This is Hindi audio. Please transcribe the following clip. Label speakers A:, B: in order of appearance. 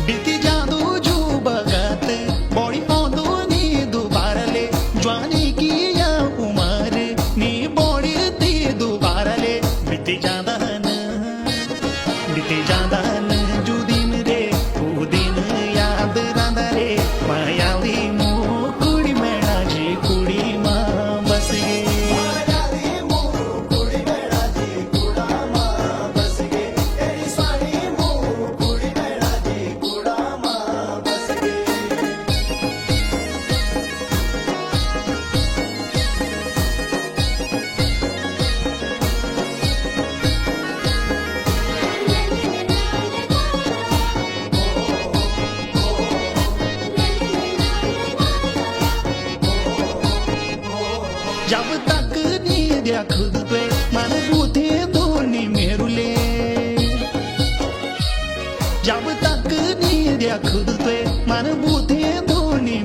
A: बीती जादू जो बगत बड़ी औंदो नी दोबारले जवानी की या उमर नी बड़ी ती दोबारले बीती जादन जो दिन रे वो दिन याद रांदा रे मायावी मो कुड़ी मेरा जी कुड़ी माँ बस गे जब तक नी दिया खुद पे मन बूथे तो नी मेरुले जब तक नी दिया खुद पे मन बूथे तो नी